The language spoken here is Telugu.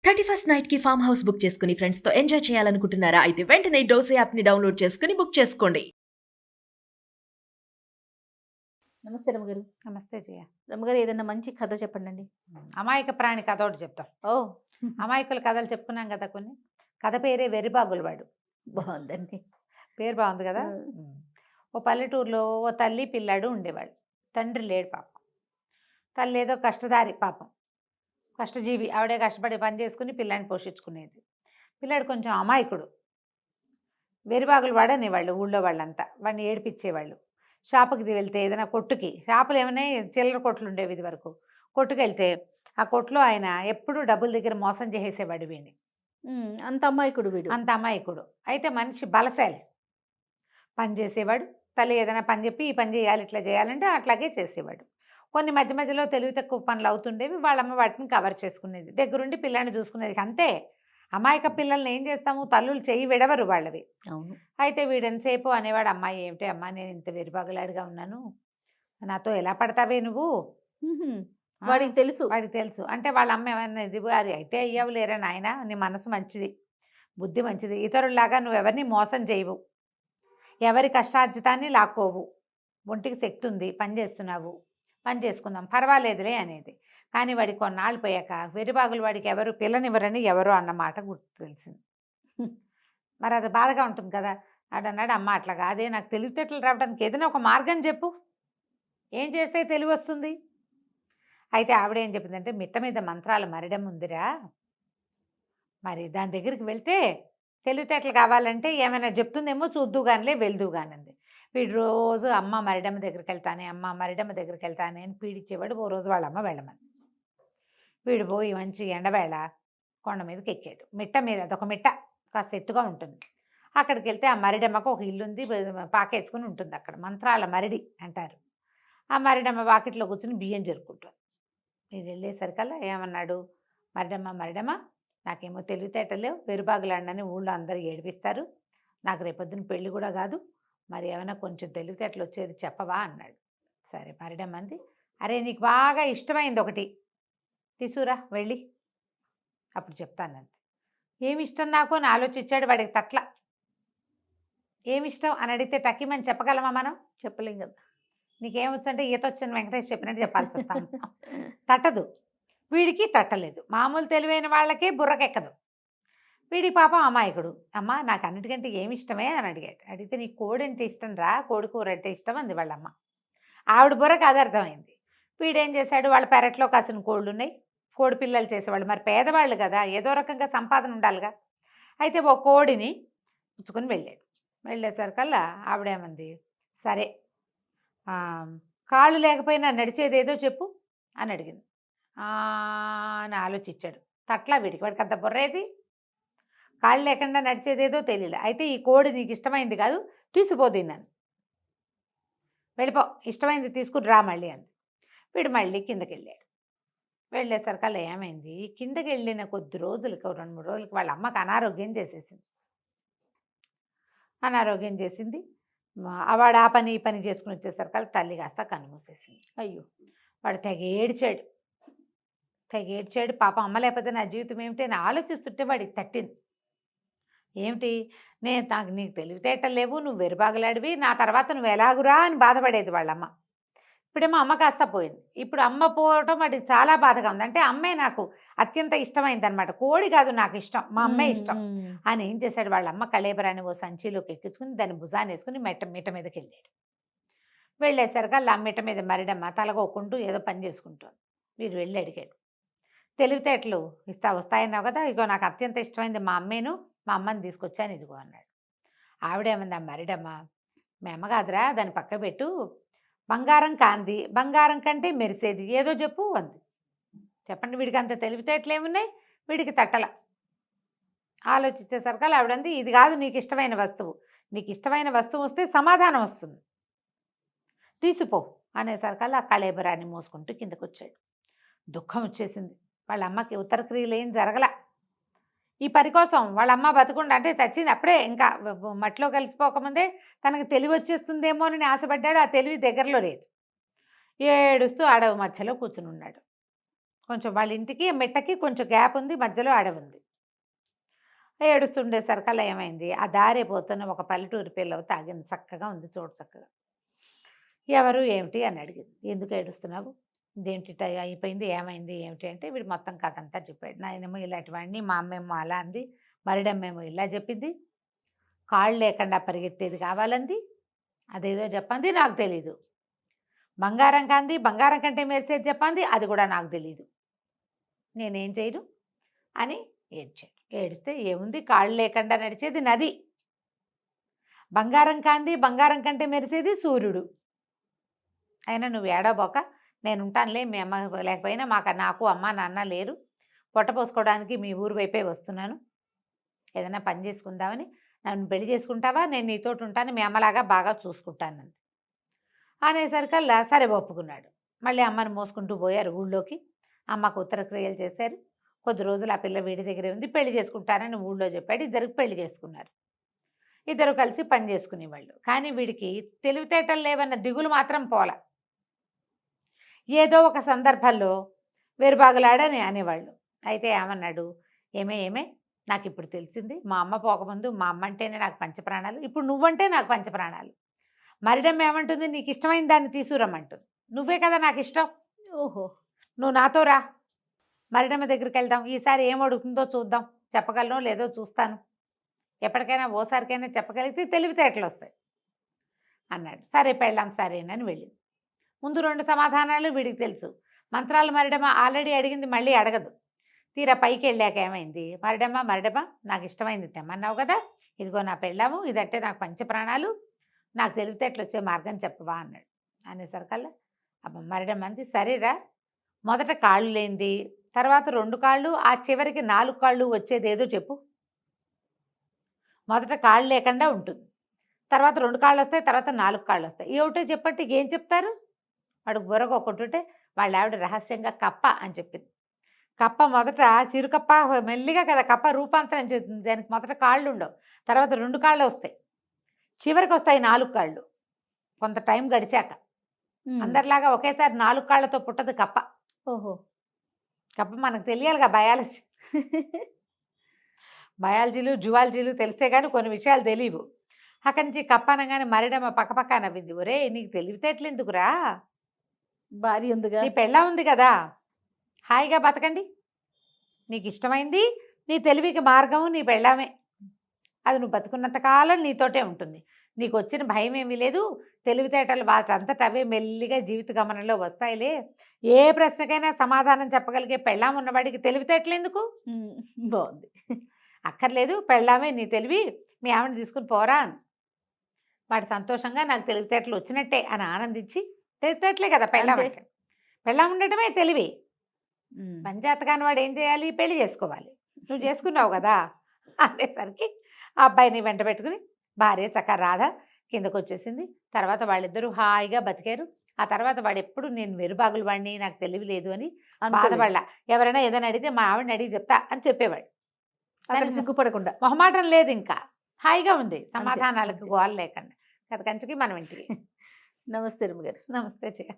31st నైట్ కి ఫామ్ హౌస్ బుక్ చేసుకుని ఫ్రెండ్స్ తో ఎంజాయ్ చేయాలనుకుంటున్నారా? అయితే వెంటనే డోసే యాప్ ని డౌన్లోడ్ చేసుకుని బుక్ చేసుకోండి. నమస్తే రమ్మగారు. నమస్తే జయ. రమ్మగారు ఏదైనా మంచి కథ చెప్పండి. అమాయక ప్రాణి కథ ఒకటి చెప్తాం. ఓ అమాయకుల కథలు చెప్పుకున్నాం కదా కొన్ని. కథ పేరే వెర్రిబాగులవాడు. బాగుందండి. పేరు బాగుంది కదా. ఓ పల్లెటూరులో ఓ తల్లి పిల్లాడు ఉండేవాడు. తండ్రి లేడు పాపం. తల్లి ఏదో కష్టదారి పాపం, కష్టజీవి. ఆవిడే కష్టపడి పని చేసుకుని పిల్లాన్ని పోషించుకునేది. పిల్లాడు కొంచెం అమాయకుడు. వెర్రిబాగులవాడు అనేవాళ్ళు ఊళ్ళో వాళ్ళంతా. వాడిని ఏడిపించేవాళ్ళు. షాపుకి వెళ్తే ఏదైనా కొట్టుకి, షాపులు ఏమైనా చిల్లర కొట్లు ఉండేవి ఇది వరకు. కొట్టుకు వెళ్తే ఆ కొట్లో ఆయన ఎప్పుడూ డబ్బుల దగ్గర మోసం చేసేవాడు వీడిని. అంత అమ్మాయికుడు వీడు. అంత అమాయకుడు. అయితే మనిషి బలశాలి. పని చేసేవాడు. తల్లి ఏదైనా పని చెప్పి ఈ పని చేయాలి ఇట్లా చేయాలంటే అట్లాగే చేసేవాడు. కొన్ని మధ్య మధ్యలో తెలివి తక్కువ పనులు అవుతుండేవి. వాళ్ళమ్మ వాటిని కవర్ చేసుకునేది. దగ్గరుండి పిల్లాన్ని చూసుకునేది. అంతే. అమాయక పిల్లల్ని ఏం చేస్తాము, తల్లులు చెయ్యి విడవరు వాళ్ళవి. అవును. అయితే వీడెంతసేపు అనేవాడు, అమ్మాయి ఏమిటి అమ్మా, నేను ఇంత వెరిబాగులాడిగా ఉన్నాను, నాతో ఎలా పడతావే నువ్వు. వాడికి తెలుసు. వాడికి తెలుసు. అంటే వాళ్ళ అమ్మ ఏమన్నది, వారి అయితే అయ్యావు లేరా నాయన, నీ మనసు మంచిది, బుద్ధి మంచిది, ఇతరుల్లాగా నువ్వు ఎవరిని మోసం చేయవు, ఎవరి కష్టార్జితాన్ని లాక్కోవు, ఒంటికి శక్తి ఉంది, పని చేస్తున్నావు, పని చేసుకుందాం పర్వాలేదులే అనేది. కానీ వాడి కొన్నాళ్ళు పోయాక వెరిబాగులు వాడికి ఎవరు పిల్లనివ్వరని ఎవరో అన్నమాట గుర్తు తెలిసింది. మరి అది బాధగా ఉంటుంది కదా. ఆడన్నాడు, అమ్మ అట్లా కాదే, నాకు తెలివితేటలు రావడానికి ఏదైనా ఒక మార్గం చెప్పు, ఏం చేస్తే తెలివి వస్తుంది. అయితే ఆవిడ ఏం చెప్పిందంటే, మిట్ట మీద మంత్రాల మరిడం ఉందిరా, మరి దాని దగ్గరికి వెళ్తే తెలివితేటలు కావాలంటే ఏమైనా చెప్తుందేమో, చూద్దు కానిలే వెళ్దు కానింది. వీడు రోజు అమ్మ మరిడమ్మ దగ్గరికి వెళ్తానే, అమ్మ మరిడమ్మ దగ్గరికి వెళ్తానే అని పీడిచ్చేవాడు. ఓ రోజు వాళ్ళ అమ్మ వెళ్ళమని. వీడు పోయి మంచి ఎండవేళ కొండ మీదకి ఎక్కాడు. మిట్ట మీద, అదొక మిట్ట కాస్త ఎత్తుగా ఉంటుంది. అక్కడికి వెళ్తే ఆ మరిడమ్మకు ఒక ఇల్లుంది, పాకేసుకుని ఉంటుంది అక్కడ. మంత్రాల మరిడి అంటారు. ఆ మరిడమ్మ వాకిట్లో కూర్చుని బియ్యం జరుపుకుంటుంది. నేను వెళ్ళేసరికల్లా ఏమన్నాడు, మరిడమ్మ నాకేమో తెలివితేటలు లేవు, వెరుబాగులాడనని ఊళ్ళో అందరూ ఏడిపిస్తారు, నాకు రేపొద్దున పెళ్ళి కూడా కాదు, మరి ఏమైనా కొంచెం తెలివితేటలు వచ్చేది చెప్పవా అన్నాడు. సరే మరిడమ్మ అంది, అరే నీకు బాగా ఇష్టమైంది ఒకటి తీసుకురా వెళ్ళి, అప్పుడు చెప్తానంది. ఏమి ఇష్టం నాకు అని ఆలోచించాడు. వాడికి తట్ల ఏమిష్టం అని అడిగితే టక్కిమని చెప్పగలమా మనం? చెప్పలేం కదా. నీకేమొచ్చంటే ఈత వచ్చిన వెంకటేష్ చెప్పినట్టు చెప్పాల్సి వస్తాను. తట్టదు. వీడికి తట్టలేదు. మామూలు తెలివైన వాళ్ళకే బుర్రకెక్కదు. వీడి పాపం అమాయకుడు. అమ్మ నాకు అన్నిటికంటే ఏమి ఇష్టమే అని అడిగాడు. అడిగితే నీకు కోడి అంటే ఇష్టం రా, కోడి కూర అంటే ఇష్టం అంది వాళ్ళమ్మ. ఆవిడ బుర్రకు అది అర్థమైంది. వీడేం చేశాడు, వాళ్ళ పెరట్లో కాసిన కోళ్ళు ఉన్నాయి, కోడి పిల్లలు చేసేవాళ్ళు, మరి పేదవాళ్ళు కదా, ఏదో రకంగా సంపాదన ఉండాలిగా. అయితే ఓ కోడిని పుచ్చుకొని వెళ్ళాడు. వెళ్ళేసరికల్లా ఆవిడేమంది, సరే కాళ్ళు లేకపోయినా నడిచేదేదో చెప్పు అని అడిగింది. అని ఆలోచించాడు. తట్లా వీడికి, వాడికి అంత బుర్రేది, కాళ్ళు లేకుండా నడిచేదేదో తెలియలే. అయితే ఈ కోడి నీకు ఇష్టమైంది కాదు, తీసుకుపోదిన్నాను, వెళ్ళిపో, ఇష్టమైంది తీసుకుని రా మళ్ళీ అంది. వీడు మళ్ళీ కిందకి వెళ్ళాడు. వెళ్ళేసరికల్లా ఏమైంది, కిందకి వెళ్ళిన కొద్ది రోజులకి, 2-3 రోజులకి వాళ్ళ అమ్మకి అనారోగ్యం చేసేసింది. వాడు ఆ పని ఈ పని చేసుకుని వచ్చేసరికల్లా తల్లి కాస్త కన్నుమూసేసింది. అయ్యో. వాడు తెగ ఏడ్చాడు. పాపం అమ్మ లేకపోతే నా జీవితం ఏమిటి అని ఆలోచిస్తుంటే వాడికి తట్టింది. ఏమిటి, నాకు నీకు తెలివితేటలు లేవు, నువ్వు వెరుబాగులాడివి, నా తర్వాత నువ్వు ఎలాగురా అని బాధపడేది వాళ్ళమ్మ. ఇప్పుడేమో అమ్మ కాస్త పోయింది. ఇప్పుడు అమ్మ పోవటం వాడికి చాలా బాధగా ఉంది. అంటే అమ్మే నాకు అత్యంత ఇష్టమైంది అనమాట, కోడి కాదు నాకు ఇష్టం, మా అమ్మే ఇష్టం అని ఏం చేశాడు, వాళ్ళ అమ్మ కళేబరాన్ని ఓ సంచిలోకి ఎక్కించుకుని దాన్ని భుజాన్ని వేసుకుని మిట్ట మీదకి వెళ్ళాడు. వెళ్ళేసరికి అలా మిట్ట మీద మరిడమ్మ తలగోకుంటూ ఏదో పని చేసుకుంటాను. వీడు వెళ్ళి అడిగాడు, తెలివితేటలు వస్తాయన్నావు కదా, ఇగో నాకు అత్యంత ఇష్టమైంది మా అమ్మేను, మా అమ్మని తీసుకొచ్చాను ఇదిగో అన్నాడు. ఆవిడేమంది, ఆ మరిడమ్మ, మీ అమ్మ కాదురా, దాన్ని పక్క పెట్టు, బంగారం కాంది, బంగారం కంటే మెరిసేది ఏదో చెప్పు అంది. చెప్పండి, వీడికి అంత తెలివితేటలు ఏమున్నాయి, వీడికి తట్టల. ఆలోచించేసరికి ఆవిడంది, ఇది కాదు నీకు ఇష్టమైన వస్తువు, నీకు ఇష్టమైన వస్తువు వస్తే సమాధానం వస్తుంది, తీసిపో అనేసరికల్లా ఆ కళేబరాన్ని మోసుకుంటూ కిందకు వచ్చాడు. దుఃఖం వచ్చేసింది. వాళ్ళ అమ్మకి ఉత్తర క్రియలు ఏం జరగల. ఈ పని కోసం వాళ్ళ అమ్మ బతుకుండా, అంటే చచ్చింది అప్పుడే, ఇంకా మట్టిలో కలిసిపోకముందే తనకు తెలివి వచ్చేస్తుందేమో అని ఆశపడ్డాడు. ఆ తెలివి దగ్గరలో లేదు. ఏడుస్తూ అడవి మధ్యలో కూర్చుని ఉన్నాడు. కొంచెం వాళ్ళ ఇంటికి మెట్టకి కొంచెం గ్యాప్ ఉంది, మధ్యలో అడవి ఉంది. ఏడుస్తుండేసరికల్లా ఏమైంది, ఆ దారి పోతున్న ఒక పల్లెటూరి పిల్ల తాగింది, చక్కగా ఉంది చోటు చక్కగా. ఎవరు ఏమిటి అని అడిగింది. ఎందుకు ఏడుస్తున్నావు, ఇదేంటి అయిపోయింది, ఏమైంది ఏమిటి అంటే వీడు మొత్తం కథ అంతా చెప్పాడు. నాయనేమో ఇలాంటివన్నీ, మా అమ్మేమో అలా అంది, మరిడమ్మేమో ఇలా చెప్పింది, కాళ్ళు లేకుండా పరిగెత్తేది కావాలంది, అదేదో చెప్పంది నాకు తెలీదు, బంగారం కంది బంగారం కంటే మెరిసేది చెప్పంది, అది కూడా నాకు తెలీదు, నేనేం చేయను అని ఏడ్చాడు. ఏడిస్తే ఏముంది, కాళ్ళు లేకుండా నడిచేది నది, బంగారం కాంది బంగారం కంటే మెరిసేది సూర్యుడు, అయినా నువ్వు ఏడవబోక నేను ఉంటానులే, మీ అమ్మ లేకపోయినా నాకు అమ్మ నాన్న లేరు, పొట్ట పోసుకోవడానికి మీ ఊరు వైపే వస్తున్నాను, ఏదైనా పని చేసుకుందామని, నన్ను పెళ్లి చేసుకుంటావా, నేను నీతోటి ఉంటాను, మీ అమ్మలాగా బాగా చూసుకుంటాను అనేసరికల్లా సరే ఒప్పుకున్నాడు. మళ్ళీ అమ్మని మోసుకుంటూ పోయారు ఊళ్ళోకి. అమ్మకు ఉత్తర క్రియలు చేశారు. కొద్ది రోజులు ఆ పిల్ల వీడి దగ్గరే ఉంది, పెళ్లి చేసుకుంటానని ఊళ్ళో చెప్పాడు. ఇద్దరికి పెళ్లి చేసుకున్నారు. ఇద్దరు కలిసి పని చేసుకునేవాళ్ళు. కానీ వీడికి తెలివితేటలు లేవన్న దిగులు మాత్రం పోల. ఏదో ఒక సందర్భంలో వేరుబాగులాడని అనేవాళ్ళు. అయితే ఏమన్నాడు, ఏమే నాకు ఇప్పుడు తెలిసింది, మా అమ్మ పోకముందు మా అమ్మ అంటేనే నాకు పంచప్రాణాలు, ఇప్పుడు నువ్వంటే నాకు పంచప్రాణాలు. మరిడమ్మ ఏమంటుంది, నీకు ఇష్టమైన దాన్ని తీసుకురమ్మంటుంది, నువ్వే కదా నాకు ఇష్టం, ఓహో నువ్వు నాతో రా, మరిడమ్మ దగ్గరికి వెళ్దాం, ఈసారి ఏం అడుగుతుందో చూద్దాం, చెప్పగలనో లేదో చూస్తాను, ఎప్పటికైనా ఓసారికైనా చెప్పగలిగితే తెలివితేటలు వస్తాయి అన్నాడు. సరే పెళ్ళాం సరేనని వెళ్ళింది. ముందు 2 సమాధానాలు వీడికి తెలుసు. మంత్రాలు మరిడమ్మ ఆల్రెడీ అడిగింది, మళ్ళీ అడగదు. తీరా పైకి వెళ్ళాక ఏమైంది, మరిడమ్మ నాకు ఇష్టమైంది తెమ్మన్నావు కదా, ఇదిగో నా పెళ్ళాము, ఇదంటే నాకు పంచప్రాణాలు, నాకు తెలివితేటలు వచ్చే మార్గం చెప్పవా అన్నాడు. అనేసరికల్లా అమ్మ మరిడమ్మ అంది, సరేరా, మొదట కాళ్ళు లేనిది, తర్వాత 2 కాళ్ళు, ఆ చివరికి 4 కాళ్ళు వచ్చేది ఏదో చెప్పు. మొదట కాళ్ళు లేకుండా ఉంటుంది, తర్వాత 2 కాళ్ళు వస్తాయి, తర్వాత 4 కాళ్ళు వస్తాయి, ఏమిటో చెప్పంటే ఏం చెప్తారు. వాడు బుర్రకు ఒకటి వాళ్ళ ఆవిడ రహస్యంగా కప్ప అని చెప్పింది. కప్ప మొదట చిరుకప్ప మెల్లిగా కదా కప్ప రూపాంతరం చెందుతుంది, దానికి మొదట కాళ్ళు ఉండవు, తర్వాత 2 కాళ్ళు వస్తాయి, చివరికి వస్తాయి 4 కాళ్ళు కొంత టైం గడిచాక. అందరిలాగా ఒకేసారి 4 కాళ్ళతో పుట్టదు కప్ప. ఓహో కప్ప మనకు తెలియాలిగా, బయాలజీలు జువాలజీలు తెలిస్తే కానీ కొన్ని విషయాలు తెలియవు. అక్కడి నుంచి కప్ప అనగానే మరిడమ్మ పక్కపక్క నవ్వింది. ఒరే నీకు తెలివితేటలు ఎందుకురా, భార్య ఉందిగా, నీ పెళ్ళ ఉంది కదా, హాయిగా బతకండి, నీకు ఇష్టమైంది నీ తెలివికి మార్గము నీ పెళ్ళామే, అది నువ్వు బతుకున్నంతకాలం నీతోటే ఉంటుంది, నీకు వచ్చిన భయం ఏమీ లేదు, తెలివితేటలు వాటంతట అవే మెల్లిగా జీవిత గమనంలో వస్తాయిలే, ఏ ప్రశ్నకైనా సమాధానం చెప్పగలిగే పెళ్ళాం ఉన్నవాడికి తెలివితేటలు ఎందుకు. బాగుంది. అక్కర్లేదు, పెళ్ళామే నీ తెలివి, మీ ఆవిడని తీసుకుని పోరా అని. వాడు సంతోషంగా నాకు తెలివితేటలు వచ్చినట్టే అని ఆనందించి, తెలివితేటలే కదా పెళ్ళాం అంటే, పెళ్ళాం ఉండటమే తెలివి. పంచాయతగాని వాడు ఏం చేయాలి, పెళ్లి చేసుకోవాలి, నువ్వు చేసుకున్నావు కదా అనేసరికి ఆ అబ్బాయిని వెంట పెట్టుకుని భార్య చక్క రాధ కిందకు వచ్చేసింది. తర్వాత వాళ్ళిద్దరూ హాయిగా బతికారు. ఆ తర్వాత వాడు ఎప్పుడు నేను వెరుబాగులు వాడిని, నాకు తెలివి లేదు అని బాధపడలా. ఎవరైనా ఏదైనా అడిగితే మా ఆవిడని అడిగి చెప్తా అని చెప్పేవాడు. సిగ్గుపడకుండా, మొహమాటం లేదు, ఇంకా హాయిగా ఉంది, సమాధానాలకు గోల లేకుండా. కథ కంచికి మనం ఇంటికి. నమస్తే రమ్మ గారు. నమస్తే చెయ్య.